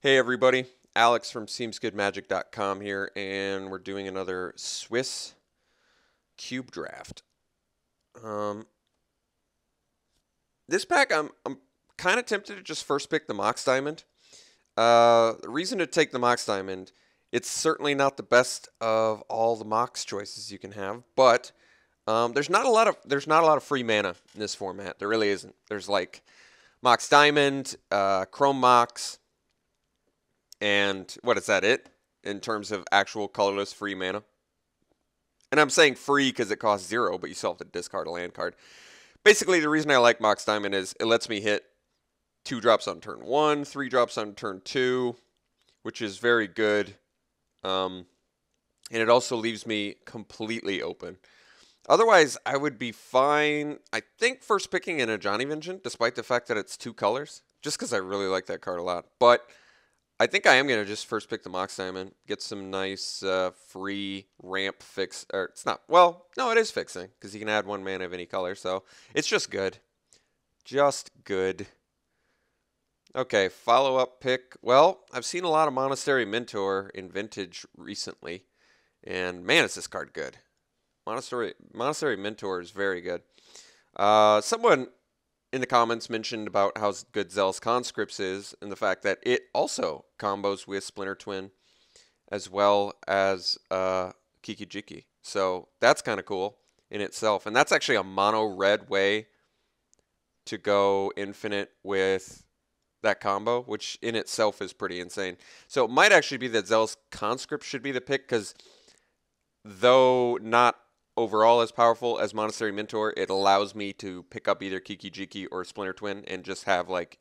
Hey everybody, Alex from SeemsGoodMagic.com here, and we're doing another Swiss cube draft. Um, this pack, I'm kind of tempted to just first pick the Mox Diamond. The reason to take the Mox Diamond, it's certainly not the best of all the Mox choices you can have, but there's not a lot of free mana in this format. There really isn't. There's like Mox Diamond, Chrome Mox. And what is that it in terms of actual colorless free mana? And I'm saying free because it costs 0, but you still have to discard a land card. Basically, the reason I like Mox Diamond is it lets me hit 2 drops on turn 1, 3 drops on turn 2, which is very good. And it also leaves me completely open. Otherwise, I would be fine, I think, first picking in a Johnny Vengeance, despite the fact that it's 2 colors, just because I really like that card a lot. But I think I am going to just first pick the Mox Diamond, get some nice free ramp fix. Or it's not, well, no, it is fixing, because you can add 1 mana of any color, so it's just good. Just good. Okay, follow-up pick. Well, I've seen a lot of Monastery Mentor in Vintage recently, and man, is this card good. Monastery Mentor is very good. Someone in the comments mentioned about how good Zealous Conscripts is and the fact that it also combos with Splinter Twin as well as Kiki-Jiki. So that's kind of cool in itself. And that's actually a mono red way to go infinite with that combo, which in itself is pretty insane. So it might actually be that Zealous Conscript should be the pick because though not overall as powerful as Monastery Mentor, it allows me to pick up either Kiki-Jiki or Splinter Twin and just have like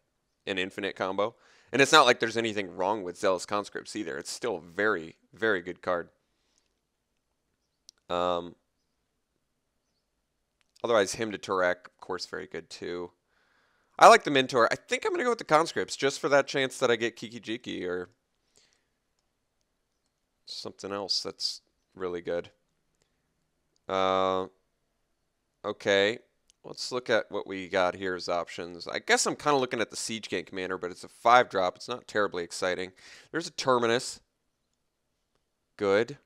an infinite combo. And it's not like there's anything wrong with Zealous Conscripts either. It's still a very, very good card. Otherwise, Hymn to Turak, of course, very good too. I like the Mentor. I think I'm going to go with the Conscripts just for that chance that I get Kiki-Jiki or something else that's really good. Okay, let's look at what we got here as options. I guess I'm kind of looking at the Siege Gang Commander, but it's a 5-drop. It's not terribly exciting. There's a Terminus. Good.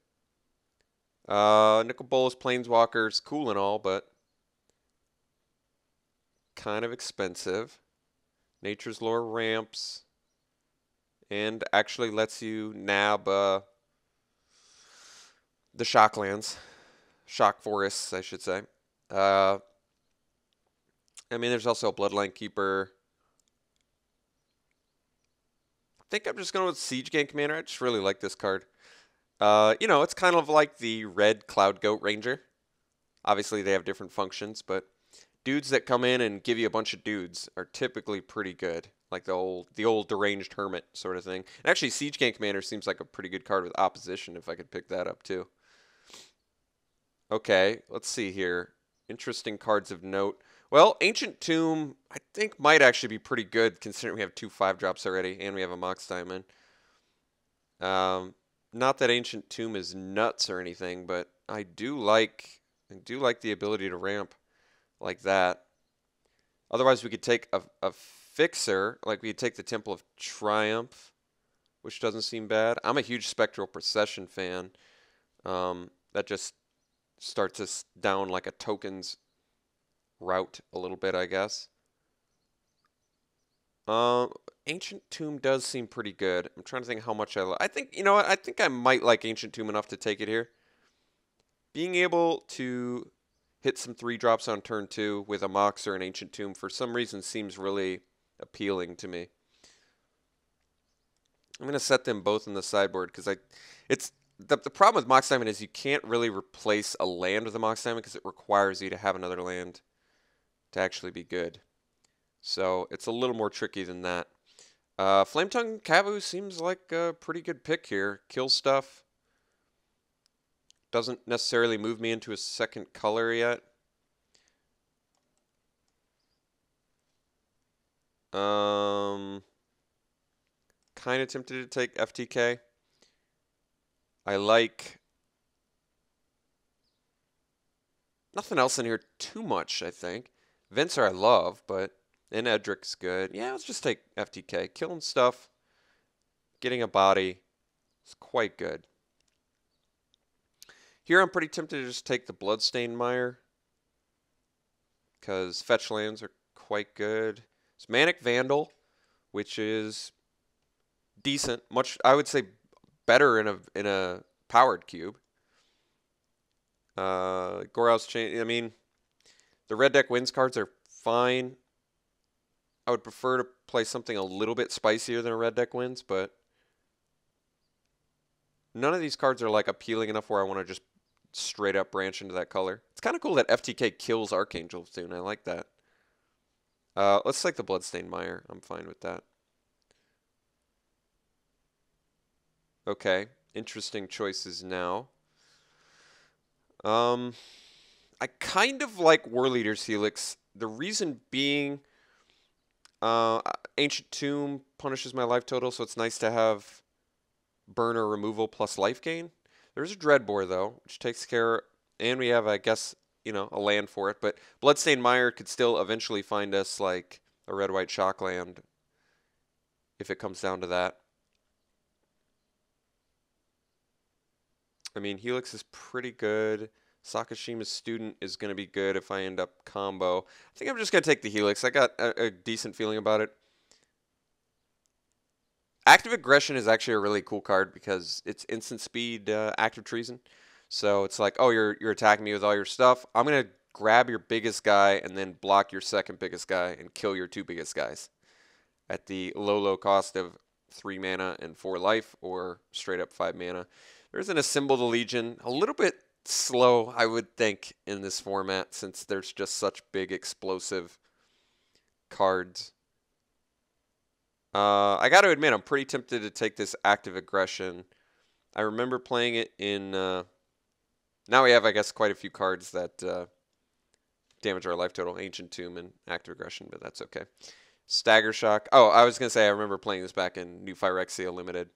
Nicol Bolas Planeswalker's cool and all, but kind of expensive. Nature's Lore ramps. And actually lets you nab the Shocklands. Shock Forests, I should say. I mean, there's also a Bloodline Keeper. I think I'm just going with Siege Gang Commander. I just really like this card. You know, it's kind of like the red Cloud Goat Ranger. Obviously, they have different functions, but dudes that come in and give you a bunch of dudes are typically pretty good. Like the old deranged hermit sort of thing. And actually, Siege Gang Commander seems like a pretty good card with opposition if I could pick that up too. Okay, let's see here. Interesting cards of note. Well, Ancient Tomb, I think, might actually be pretty good considering we have 2 5-drops already and we have a Mox Diamond. Not that Ancient Tomb is nuts or anything, but I do like the ability to ramp like that. Otherwise, we could take a fixer, like we could take the Temple of Triumph, which doesn't seem bad. I'm a huge Spectral Procession fan. That just starts us down like a tokens route a little bit, I guess. Ancient Tomb does seem pretty good. I'm trying to think how much I think, you know what? I think I might like Ancient Tomb enough to take it here. Being able to hit some 3-drops on turn 2 with a Mox or an Ancient Tomb for some reason seems really appealing to me. I'm going to set them both in the sideboard because the problem with Mox Diamond is you can't really replace a land with a Mox Diamond because it requires you to have another land to actually be good. So it's a little more tricky than that. Flametongue Kavu seems like a pretty good pick here. Kill stuff. Doesn't necessarily move me into a second color yet. Kind of tempted to take FTK. I like nothing else in here too much, I think. Venser I love, but and Edric's good. Yeah, let's just take FTK. Killing stuff getting a body is quite good. Here I'm pretty tempted to just take the Bloodstained Mire because fetch lands are quite good. It's Manic Vandal, which is decent, much I would say better in a powered cube. Goral's Chain. I mean, the red deck wins cards are fine. I would prefer to play something a little bit spicier than a red deck wins, but none of these cards are like appealing enough where I want to just straight up branch into that color. It's kind of cool that FTK kills Archangel soon. I like that. Let's take the Bloodstained Mire. I'm fine with that. Okay, interesting choices now. I kind of like War Leader's Helix. The reason being, Ancient Tomb punishes my life total, so it's nice to have burn or removal plus life gain. There's a Dreadbore, though, which takes care, and we have, I guess, a land for it. But Bloodstained Mire could still eventually find us, like, a red-white shock land if it comes down to that. I mean, Helix is pretty good. Sakashima's Student is going to be good if I end up combo. I think I'm just going to take the Helix. I got a decent feeling about it. Active Aggression is actually a really cool card because it's instant speed active treason. So it's like, oh, you're attacking me with all your stuff. I'm going to grab your biggest guy and then block your second biggest guy and kill your two biggest guys at the low cost of 3 mana and 4 life, or straight up 5 mana. There isn't a Symbol of the Legion. A little bit slow, I would think, in this format since there's just such big explosive cards. I got to admit, I'm pretty tempted to take this Active Aggression. I remember playing it in... now we have, I guess, quite a few cards that damage our life total. Ancient Tomb and Active Aggression, but that's okay. Stagger Shock. Oh, I was going to say, I remember playing this back in New Phyrexia Limited.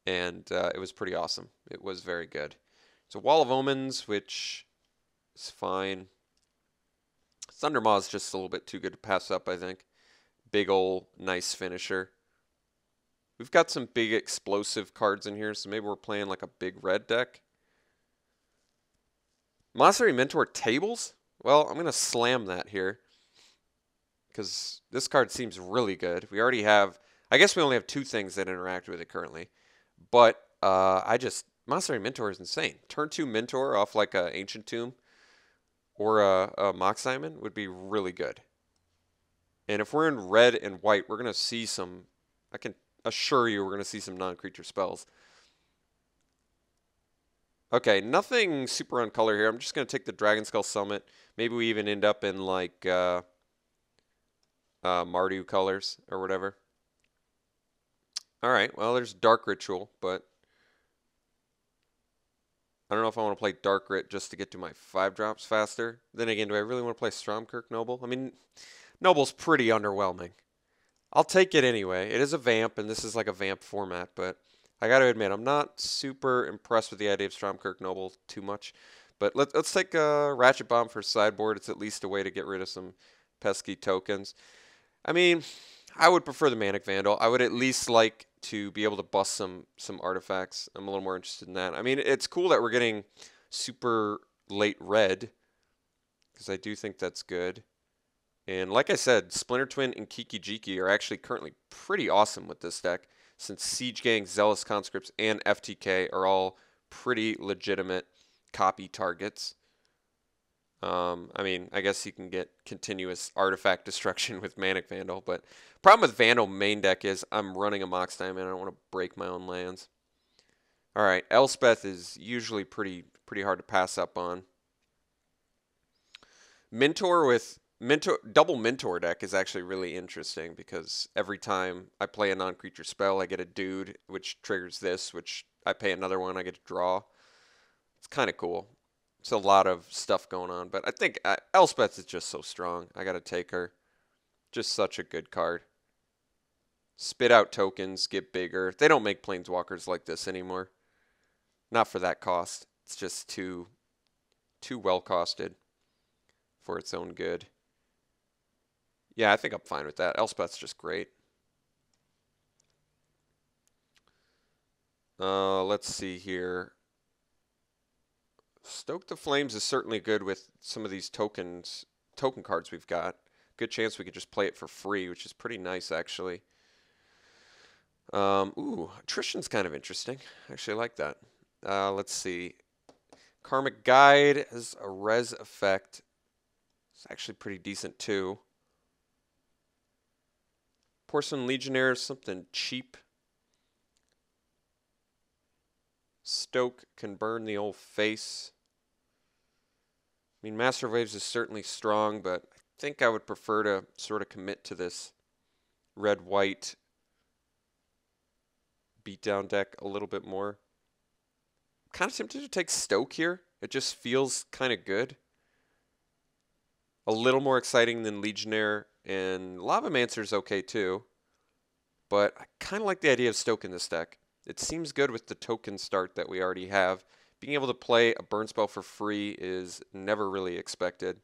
And it was pretty awesome. It was very good. So Wall of Omens, which is fine. Thundermaw is just a little bit too good to pass up, I think. Big ol' nice finisher. We've got some big explosive cards in here, so maybe we're playing like a big red deck. Monastery Mentor Tables? Well, I'm going to slam that here. Because this card seems really good. We already have... I guess we only have 2 things that interact with it currently. But Monastery Mentor is insane. Turn 2 Mentor off like a Ancient Tomb or a Mox Diamond would be really good. And if we're in red and white, we're going to see some, I can assure you we're going to see some non-creature spells. Okay, nothing super on color here. I'm just going to take the Dragon Skull Summit. Maybe we even end up in like Mardu colors or whatever. Alright, well there's Dark Ritual, but I don't know if I want to play Dark Rit just to get to my 5-drops faster. Then again, do I really want to play Stromkirk Noble? I mean... Noble's pretty underwhelming. I'll take it anyway. It is a Vamp, and this is like a Vamp format, but I got to admit, I'm not super impressed with the idea of Stromkirk Noble too much. But let's take a Ratchet Bomb for sideboard. It's at least a way to get rid of some pesky tokens. I mean, I would prefer the Manic Vandal. I would at least like to be able to bust some artifacts. I'm a little more interested in that. I mean, it's cool that we're getting super late red, because I do think that's good. And like I said, Splinter Twin and Kiki Jiki are actually currently pretty awesome with this deck, since Siege Gang, Zealous Conscripts, and FTK are all pretty legitimate copy targets. I mean, I guess you can get continuous artifact destruction with Manic Vandal, but problem with Vandal main deck is I'm running a Mox Diamond. I don't want to break my own lands. All right, Elspeth is usually pretty hard to pass up on. Mentor with double Mentor deck is actually really interesting because every time I play a non-creature spell, I get a dude, which triggers this, which I pay another one, I get to draw. It's kind of cool. It's a lot of stuff going on, but I think Elspeth is just so strong. I got to take her. Just such a good card. Spit out tokens, get bigger. They don't make Planeswalkers like this anymore. Not for that cost. It's just too well costed for its own good. Yeah, I think I'm fine with that. Elspeth's just great. Let's see here. Stoke the Flames is certainly good with some of these token cards we've got. Good chance we could just play it for free, which is pretty nice actually. Ooh, Attrition's kind of interesting. Actually, I like that. Let's see. Karmic Guide has a res effect. It's actually pretty decent too. Porcelain Legionnaire is something cheap. Stoke can burn the old face. I mean, Master of Waves is certainly strong, but I think I would prefer to sort of commit to this red-white beatdown deck a little bit more. I'm kind of tempted to take Stoke here. It just feels kind of good. A little more exciting than Legionnaire, and Lavamancer's okay too. But I kind of like the idea of Stoke in this deck. It seems good with the token start that we already have. Being able to play a burn spell for free is never really expected.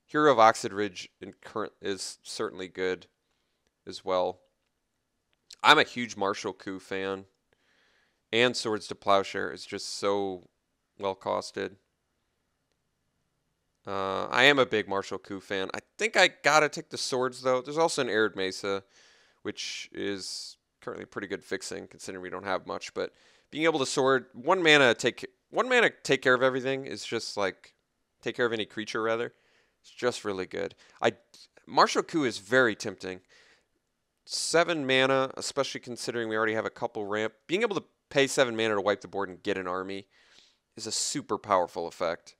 Hero of Oxid Ridge is certainly good as well. I'm a huge Martial Coup fan. And Swords to Plowshare is just so well costed. I am a big Martial Coup fan. I think I gotta take the swords though. There's also an Arid Mesa, which is currently pretty good fixing considering we don't have much. But being able to sword one mana take care of everything is just like take care of any creature rather. It's just really good. Martial Coup is very tempting. 7 mana, especially considering we already have a couple ramp. Being able to pay 7 mana to wipe the board and get an army is a super powerful effect.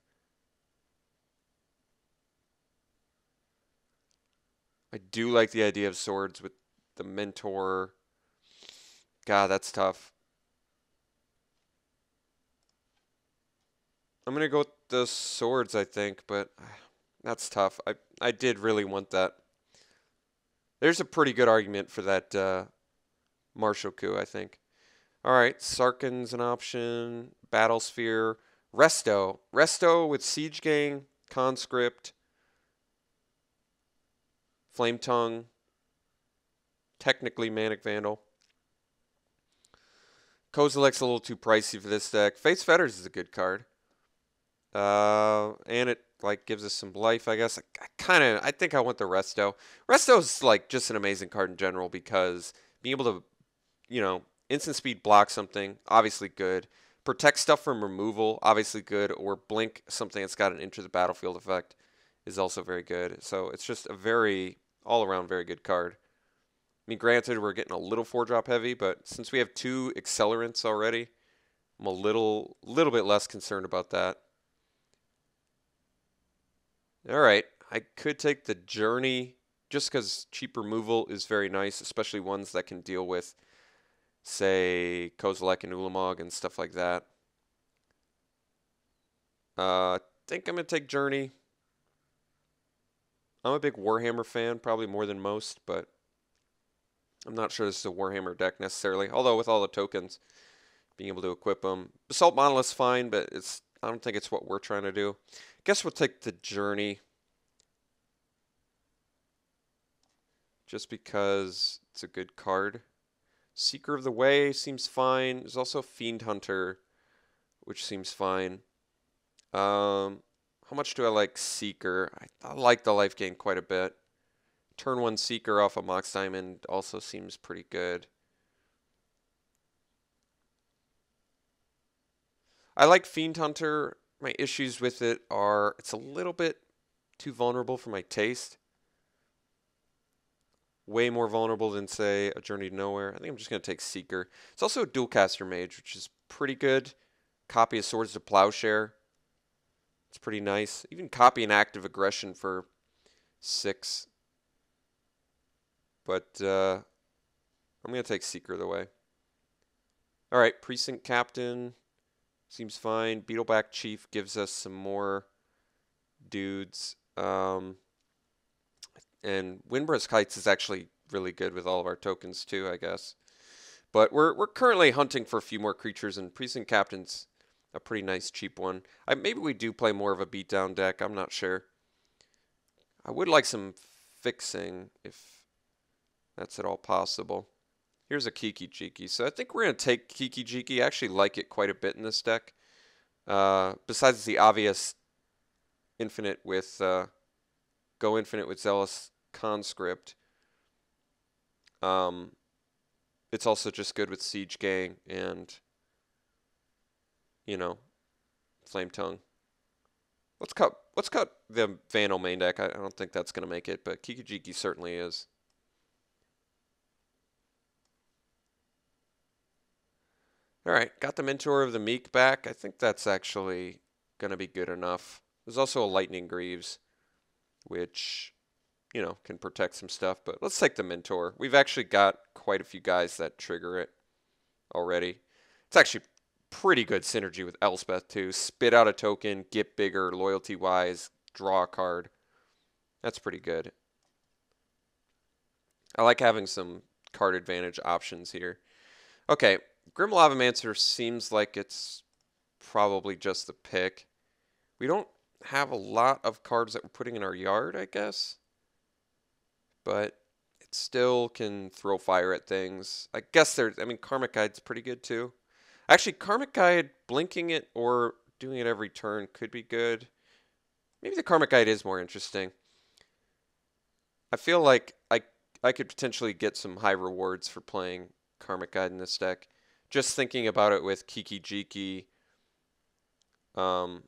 I do like the idea of swords with the Mentor. God, that's tough. I'm going to go with the swords, I think, but that's tough. I did really want that. There's a pretty good argument for that Martial Coup, I think. All right, Sarkhan's an option. Battlesphere. Resto. Resto with Siege Gang, Conscript, Flame Tongue, technically Manic Vandal. Kozilek's a little too pricey for this deck. Fate's Fetters is a good card. And it like gives us some life, I guess. I think I want the Resto. Resto's like just an amazing card in general because being able to, instant speed block something, obviously good. Protect stuff from removal, obviously good. Or blink something that's got an enter the battlefield effect is also very good. So it's just a very all-around very good card. I mean, granted, we're getting a little 4-drop heavy, but since we have 2 accelerants already, I'm a little bit less concerned about that. All right, I could take the Journey just because cheap removal is very nice, especially ones that can deal with, say, Kozilek and Ulamog and stuff like that. I think I'm going to take Journey. I'm a big Warhammer fan, probably more than most, but I'm not sure this is a Warhammer deck necessarily. Although with all the tokens, being able to equip them. Basalt Monolith's fine, but I don't think it's what we're trying to do. Guess we'll take the Journey. Just because it's a good card. Seeker of the Way seems fine. There's also Fiend Hunter, which seems fine. How much do I like Seeker? I like the life gain quite a bit. Turn 1 Seeker off a Mox Diamond also seems pretty good. I like Fiend Hunter. My issues with it are it's a little bit too vulnerable for my taste. Way more vulnerable than, say, a Journey to Nowhere. I think I'm just going to take Seeker. It's also a Dualcaster Mage, which is pretty good. Copy of Swords to Plowshare. It's pretty nice. Even copy an Active Aggression for 6. But I'm going to take Seeker the way. All right, Precinct Captain seems fine. Beetleback Chief gives us some more dudes. And Windbrush Heights is actually really good with all of our tokens too, I guess. But we're currently hunting for a few more creatures, and Precinct Captain's a pretty nice cheap one. Maybe we do play more of a beatdown deck. I'm not sure. I would like some fixing if that's at all possible. Here's a Kiki-Jiki. So I think we're going to take Kiki-Jiki. I actually like it quite a bit in this deck. Besides the obvious infinite with go infinite with Zealous Conscript, it's also just good with Siege Gang and, you know, Flame Tongue. Let's cut the Vandal main deck. I don't think that's going to make it, but Kiki-Jiki certainly is. All right, got the Mentor of the Meek back. I think that's actually going to be good enough. There's also a Lightning Greaves, which, you know, can protect some stuff. But let's take the Mentor. We've actually got quite a few guys that trigger it already. It's actually pretty good synergy with Elspeth, too. Spit out a token, get bigger, loyalty-wise, draw a card. That's pretty good. I like having some card advantage options here. Okay, Grim Lavamancer seems like it's probably just the pick. We don't have a lot of cards that we're putting in our yard, I guess. But it still can throw fire at things. I guess Karmic Guide's pretty good too. Actually, Karmic Guide, blinking it or doing it every turn could be good. Maybe the Karmic Guide is more interesting. I feel like I could potentially get some high rewards for playing Karmic Guide in this deck. Just thinking about it with Kiki-Jiki, I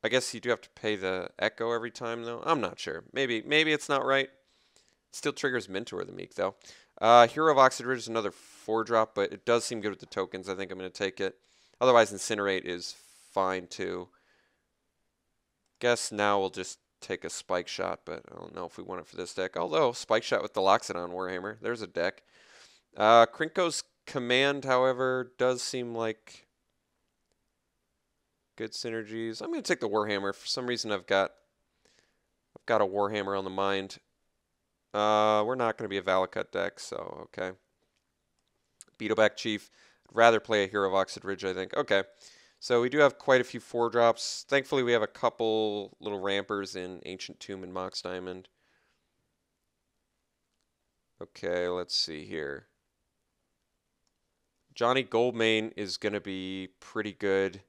guess you do have to pay the Echo every time, though. I'm not sure. Maybe it's not right. Still triggers Mentor of the Meek, though. Hero of Oxid Ridge is another 4-drop, but it does seem good with the tokens. I think I'm going to take it. Otherwise, Incinerate is fine, too. Guess now we'll just take a Spike Shot, but I don't know if we want it for this deck. Although, Spike Shot with the Loxodon Warhammer. There's a deck. Krinko's Command, however, does seem like good synergies. I'm going to take the Warhammer. For some reason, I've got a Warhammer on the mind. We're not going to be a Valakut deck, so okay. Beetleback Chief. I'd rather play a Hero of Oxid Ridge, I think. Okay. So we do have quite a few 4-drops. Thankfully, we have a couple little rampers in Ancient Tomb and Mox Diamond. Okay, let's see here. Johnny Goldmane is going to be pretty good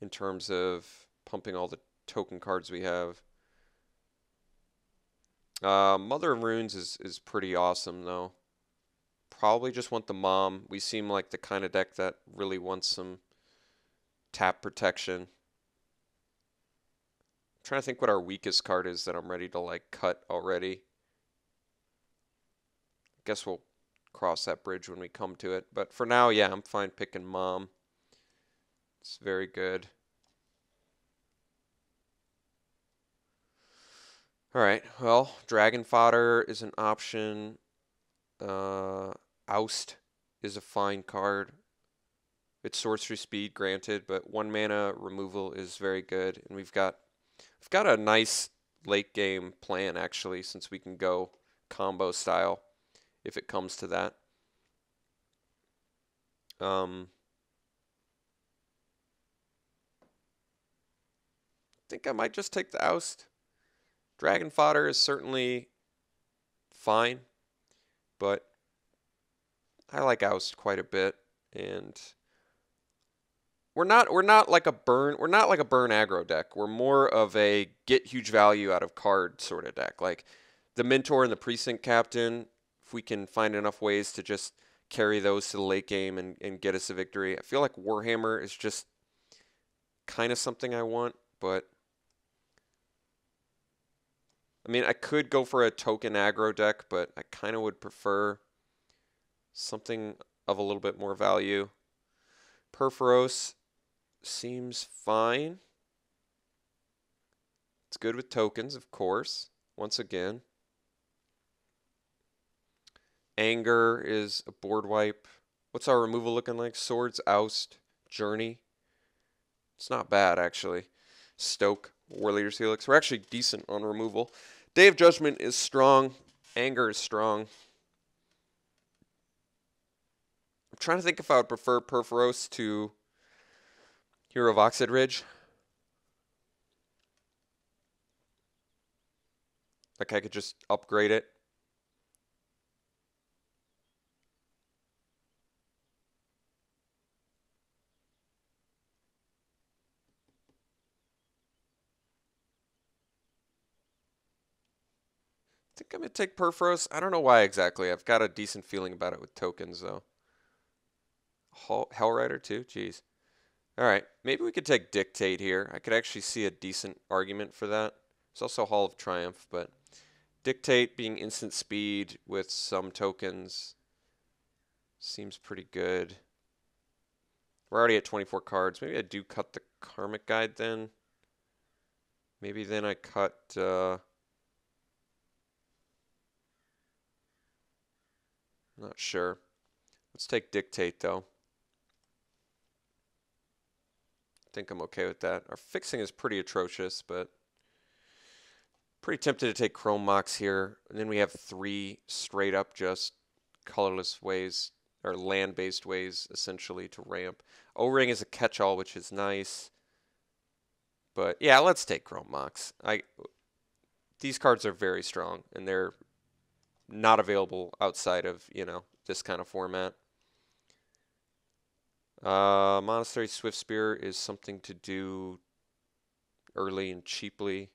in terms of pumping all the token cards we have. Mother of Runes is pretty awesome, though. Probably just want the Mom. We seem like the kind of deck that really wants some tap protection. I'm trying to think what our weakest card is that I'm ready to like cut already. Guess we'll cross that bridge when we come to it. But for now, yeah, I'm fine picking Mom. It's very good. All right, well, Dragon Fodder is an option. Oust is a fine card. It's sorcery speed, granted, but 1 mana removal is very good. And we've got a nice late game plan, actually, since we can go combo style if it comes to that. I think I might just take the Oust. Dragon Fodder is certainly fine, but I like Oust quite a bit, and we're not like a burn aggro deck. We're more of a get huge value out of card sort of deck. Like the Mentor and the Precinct Captain, if we can find enough ways to just carry those to the late game and get us a victory. I feel like Warhammer is just kind of something I want, but I mean, I could go for a token aggro deck, but I kind of would prefer something of a little bit more value. Perforos seems fine. It's good with tokens, of course, once again. Anger is a board wipe. What's our removal looking like? Swords, Oust, Journey. It's not bad, actually. Stoke, War Leader's Helix. We're actually decent on removal. Day of Judgment is strong. Anger is strong. I'm trying to think if I would prefer Perforos to Hero of Oxid Ridge. Like I could just upgrade it. think I'm going to take Perforos. I don't know why exactly. I've got a decent feeling about it with tokens, though. Hellrider, too? Jeez. All right. Maybe we could take Dictate here. I could actually see a decent argument for that. There's also Hall of Triumph, but Dictate being instant speed with some tokens seems pretty good. We're already at 24 cards. Maybe I do cut the Karmic Guide then. Maybe then I cut... not sure. Let's take Dictate, though. I think I'm okay with that. Our fixing is pretty atrocious, but pretty tempted to take Chrome Mox here. And then we have 3 straight up just colorless ways, or land-based ways, essentially, to ramp. O-Ring is a catch-all, which is nice. But yeah, let's take Chrome Mox. These cards are very strong, and they're not available outside of, you know, this kind of format. Monastery Swift Spear is something to do early and cheaply.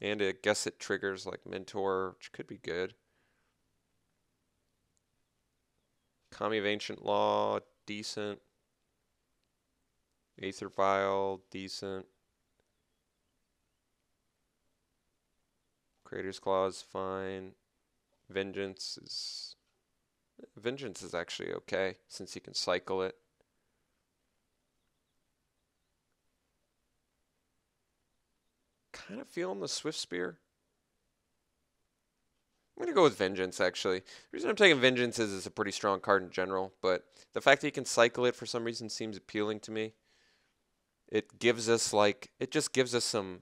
And I guess it triggers like Mentor, which could be good. Kami of Ancient Law, decent. Aether Vial, decent. Creator's Clause, fine. Vengeance is actually okay, since you can cycle it. Kind of feeling the Swift Spear. I'm going to go with Vengeance, actually. The reason I'm taking Vengeance is it's a pretty strong card in general, but the fact that you can cycle it for some reason seems appealing to me. It gives us, like, it just gives us some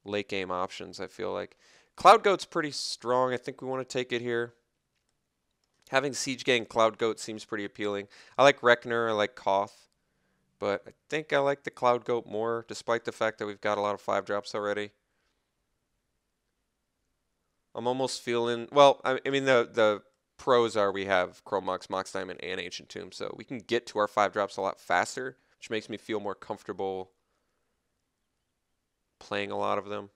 late game options, I feel like. Cloud Goat's pretty strong. I think we want to take it here. Having Siege Gang Cloud Goat seems pretty appealing. I like Rekner, I like Koth, but I think I like the Cloud Goat more, despite the fact that we've got a lot of 5-drops already. I'm almost feeling, well, I mean, the pros are we have Chrome Mox, Mox Diamond, and Ancient Tomb, so we can get to our 5-drops a lot faster, which makes me feel more comfortable playing a lot of them.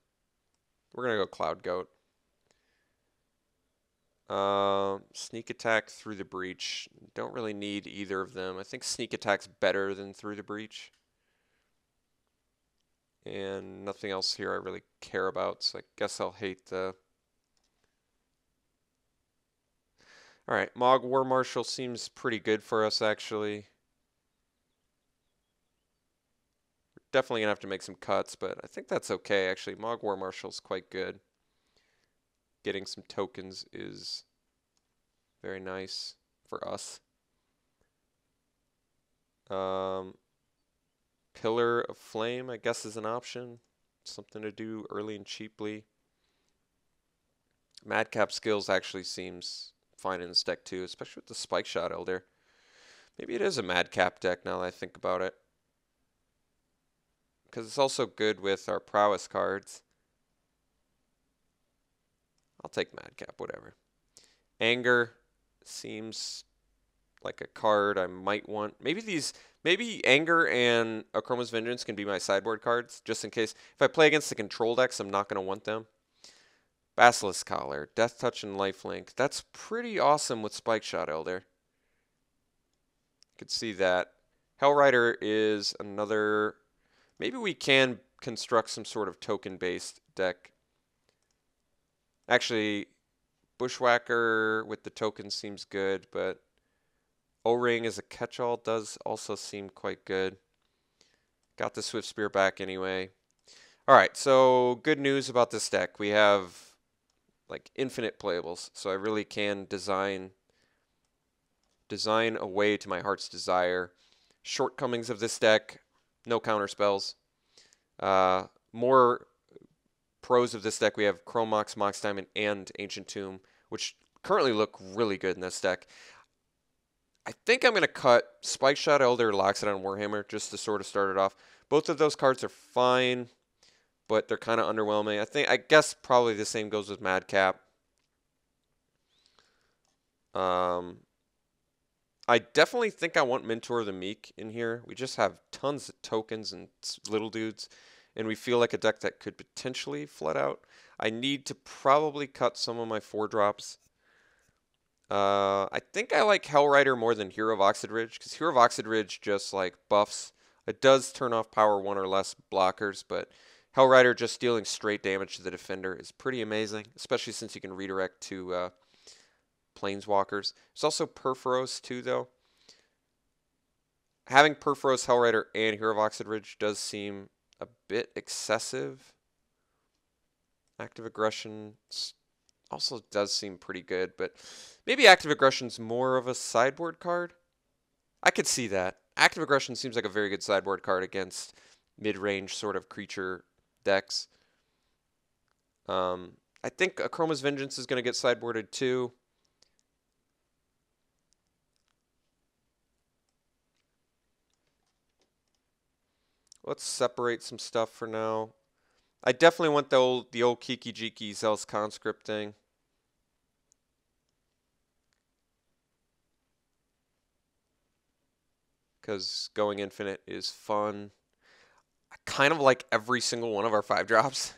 We're going to go Cloud Goat. Sneak Attack, Through the Breach. Don't really need either of them. I think Sneak Attack's better than Through the Breach. And nothing else here I really care about, so I guess I'll hate the... Alright, Mog War Marshal seems pretty good for us, actually. We're definitely going to have to make some cuts, but I think that's okay, actually. Mog War Marshal's quite good. Getting some tokens is very nice for us. Pillar of Flame, I guess, is an option. Something to do early and cheaply. Madcap Skills actually seems fine in this deck too, especially with the Spike Shot Elder. Maybe it is a Madcap deck now that I think about it. Because it's also good with our Prowess cards. I'll take Madcap, whatever. Anger seems like a card I might want. Maybe Anger and Akroma's Vengeance can be my sideboard cards, just in case. If I play against the control decks, I'm not going to want them. Basilisk Collar, Death Touch, and Lifelink. That's pretty awesome with Spike Shot Elder. You could see that. Hellrider is another... Maybe we can construct some sort of token-based deck. Actually, Bushwhacker with the tokens seems good, but O-Ring as a catch-all does also seem quite good. Got the Swift Spear back anyway. Alright, so good news about this deck. We have like infinite playables, so I really can design a way to my heart's desire. Shortcomings of this deck, no counter spells. More pros of this deck, we have Chrome Mox, Mox Diamond, and Ancient Tomb, which currently look really good in this deck. I think I'm going to cut Spike Shot Elder, Loxodon, Warhammer, just to sort of start it off. Both of those cards are fine, but they're kind of underwhelming. I guess probably the same goes with Madcap. I definitely think I want Mentor the Meek in here. We just have tons of tokens and little dudes. and we feel like a deck that could potentially flood out, I need to probably cut some of my 4-drops. I think I like Hellrider more than Hero of Oxid Ridge, because Hero of Oxid Ridge just like buffs. It does turn off power 1 or less blockers, but Hellrider just dealing straight damage to the defender is pretty amazing, especially since you can redirect to Planeswalkers. There's also Perforos too, though. Having Perforos, Hellrider, and Hero of Oxid Ridge does seem a bit excessive. Active Aggression also does seem pretty good, but maybe Active Aggression's more of a sideboard card. I could see that. Active Aggression seems like a very good sideboard card against mid-range sort of creature decks. I think Chroma's Vengeance is going to get sideboarded too. Let's separate some stuff for now. I definitely want the old Kiki Jiki Zealous Conscript thing. Because going infinite is fun. I kind of like every single one of our 5-drops.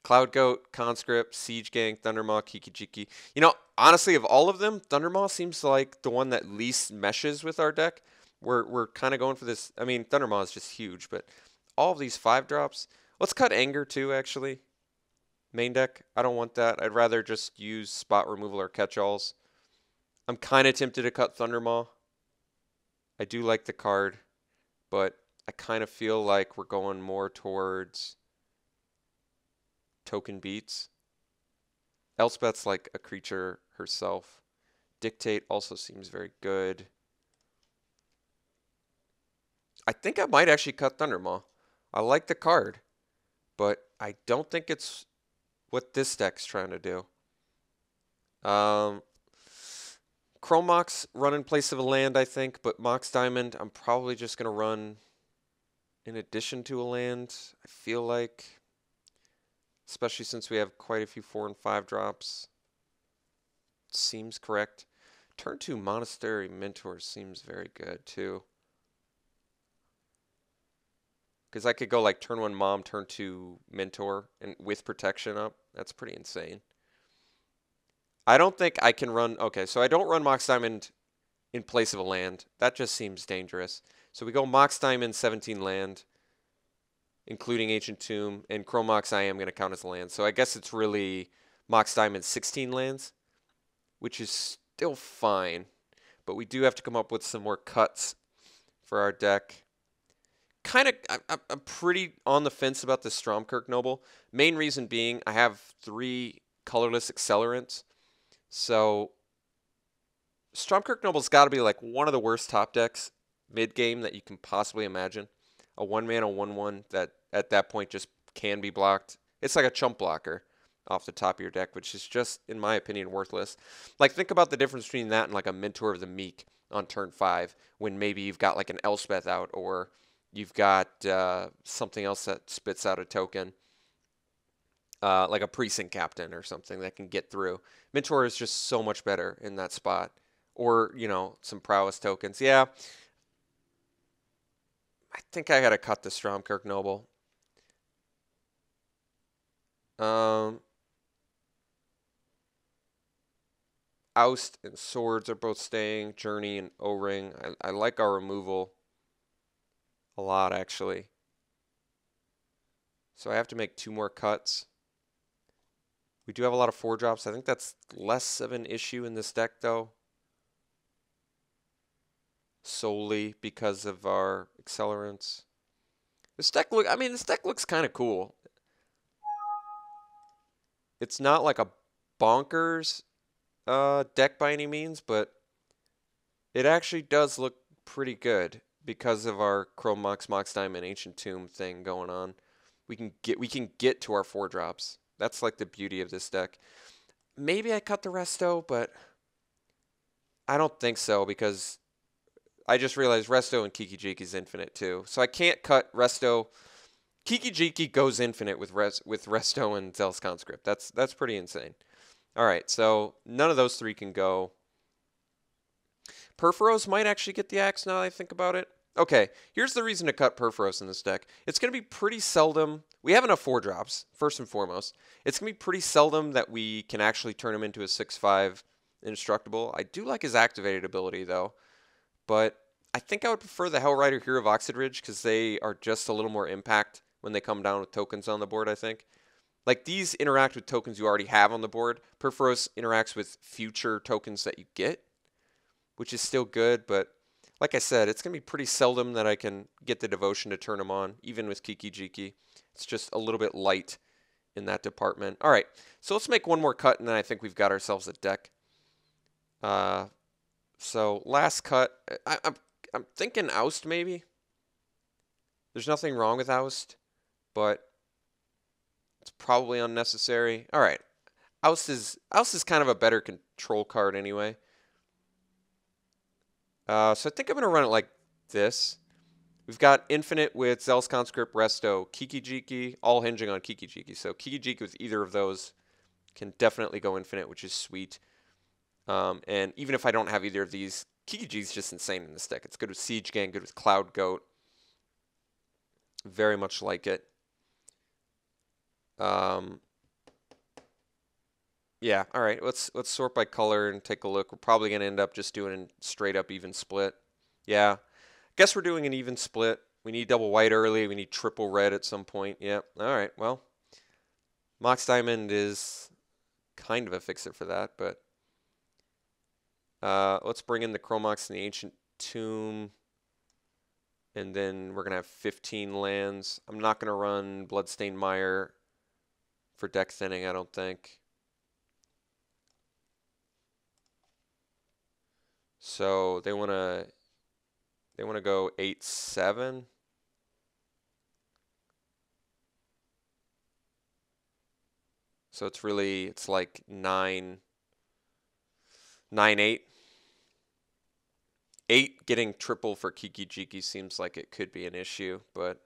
Cloud Goat, Conscript, Siege Gang, Thundermaw, Kiki Jiki. You know, honestly, of all of them, Thundermaw seems like the one that least meshes with our deck. We're kind of going for this. I mean, Thundermaw is just huge, but all of these 5-drops. Let's cut Anger too, actually. Main deck. I don't want that. I'd rather just use spot removal or catch-alls. I'm kind of tempted to cut Thundermaw. I do like the card, but I kind of feel like we're going more towards token beats. Elspeth's like a creature herself. Dictate also seems very good. I think I might actually cut Thundermaw. I like the card, but I don't think it's what this deck's trying to do. Chrome Mox run in place of a land, I think, but Mox Diamond I'm probably just going to run in addition to a land, I feel like. Especially since we have quite a few 4 and 5-drops. Seems correct. Turn 2 Monastery Mentor seems very good, too. Because I could go like turn 1 Mom, turn 2 Mentor, and with protection up. That's pretty insane. I don't think I can run... Okay, so I don't run Mox Diamond in place of a land. That just seems dangerous. So we go Mox Diamond, 17 land, including Ancient Tomb, and Chrome Mox I am going to count as a land. So I guess it's really Mox Diamond, 16 lands, which is still fine. But we do have to come up with some more cuts for our deck. I'm pretty on the fence about this Stromkirk Noble. Main reason being I have 3 colorless accelerants. So Stromkirk Noble's got to be like one of the worst top decks mid-game that you can possibly imagine. A 1-mana 1/1 that at that point just can be blocked. It's like a chump blocker off the top of your deck, which is just, in my opinion, worthless. Like, think about the difference between that and like a Mentor of the Meek on turn 5, when maybe you've got like an Elspeth out, or you've got something else that spits out a token, like a Precinct Captain or something that can get through. Mentor is just so much better in that spot. Or, you know, some prowess tokens. Yeah, I think I got to cut the Stromkirk Noble. Oust and Swords are both staying. Journey and O-Ring. I like our removal a lot, actually. So I have to make 2 more cuts. We do have a lot of 4-drops. I think that's less of an issue in this deck, though. Solely because of our accelerants. This deck looks kind of cool. It's not like a bonkers deck by any means, but it actually does look pretty good because of our Chrome Mox, Mox Diamond, Ancient Tomb thing going on. We can get to our 4-drops. That's like the beauty of this deck. Maybe I cut the Resto, but I don't think so, because I just realized Resto and Kiki Jiki is infinite too. So I can't cut Resto. Kiki Jiki goes infinite with Resto and Zealous Conscript. That's pretty insane. All right, so none of those 3 can go. Perforos might actually get the axe now that I think about it. Okay, here's the reason to cut Perforos in this deck. It's going to be pretty seldom. We have enough 4-drops, first and foremost. It's going to be pretty seldom that we can actually turn him into a 6/5 indestructible. I do like his activated ability, though. But I think I would prefer the Hellrider Hero of Oxidridge because they are just a little more impact when they come down with tokens on the board, I think. Like, these interact with tokens you already have on the board. Perforos interacts with future tokens that you get, which is still good, but like I said, it's going to be pretty seldom that I can get the devotion to turn him on, even with Kiki Jiki. It's just a little bit light in that department. All right, so let's make one more cut, and then I think we've got ourselves a deck. So last cut, I'm thinking Oust maybe. There's nothing wrong with Oust, but it's probably unnecessary. All right, Oust is kind of a better control card anyway. So I think I'm going to run it like this. We've got Infinite with Zealous Conscript, Resto, Kiki Jiki, all hinging on Kiki Jiki. So Kiki Jiki with either of those can definitely go Infinite, which is sweet. And even if I don't have either of these, Kiki Jiki is just insane in this deck. It's good with Siege Gang, good with Cloud Goat. Very much like it. Yeah, all right, let's sort by color and take a look. We're probably going to end up just doing a straight up even split. Yeah, guess we're doing an even split. We need double white early. We need triple red at some point. Yep, all right, well, Mox Diamond is kind of a fixer for that, but let's bring in the Chromox and the Ancient Tomb, and then we're going to have 15 lands. I'm not going to run Bloodstained Mire for deck thinning, I don't think. So they want to go 8/7. So it's like 9/8. 8 getting triple for Kiki Jiki seems like it could be an issue, but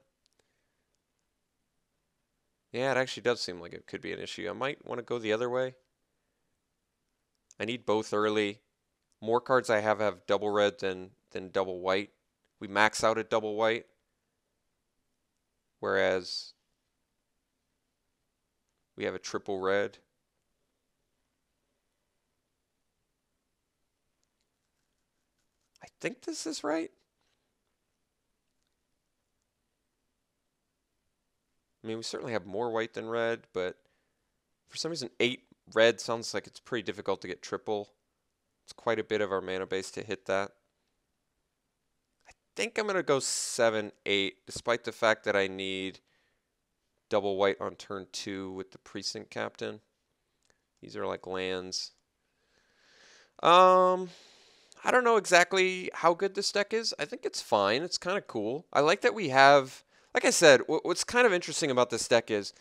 yeah, it actually does seem like it could be an issue. I might want to go the other way. I need both early. More cards I have double red than double white. We max out at double white. Whereas we have a triple red. I think this is right. I mean, we certainly have more white than red, but for some reason 8 red sounds like it's pretty difficult to get triple. It's quite a bit of our mana base to hit that. I think I'm going to go 7/8, despite the fact that I need double white on turn 2 with the Precinct Captain. These are like lands. I don't know exactly how good this deck is. I think it's fine. It's kind of cool. I like that we have, like I said, what's kind of interesting about this deck is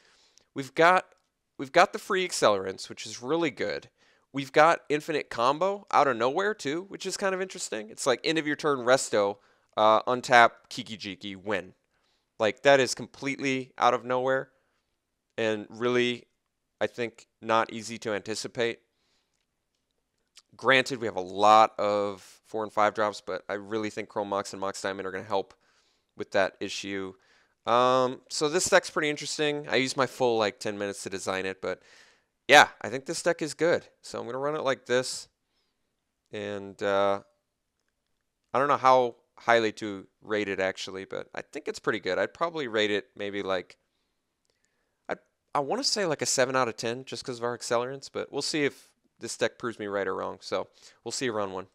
we've got the free accelerants, which is really good. We've got infinite combo out of nowhere too, which is kind of interesting. It's like end of your turn resto, untap Kiki Jiki, win. Like that is completely out of nowhere and really, I think, not easy to anticipate. Granted, we have a lot of 4 and 5 drops, but I really think Chrome Mox and Mox Diamond are going to help with that issue. So this deck's pretty interesting. I used my full like 10 minutes to design it, but yeah, I think this deck is good. So I'm going to run it like this. And I don't know how highly to rate it actually, but I think it's pretty good. I'd probably rate it maybe like, I want to say like a 7 out of 10 just because of our accelerants, but we'll see if this deck proves me right or wrong. So we'll see you round 1.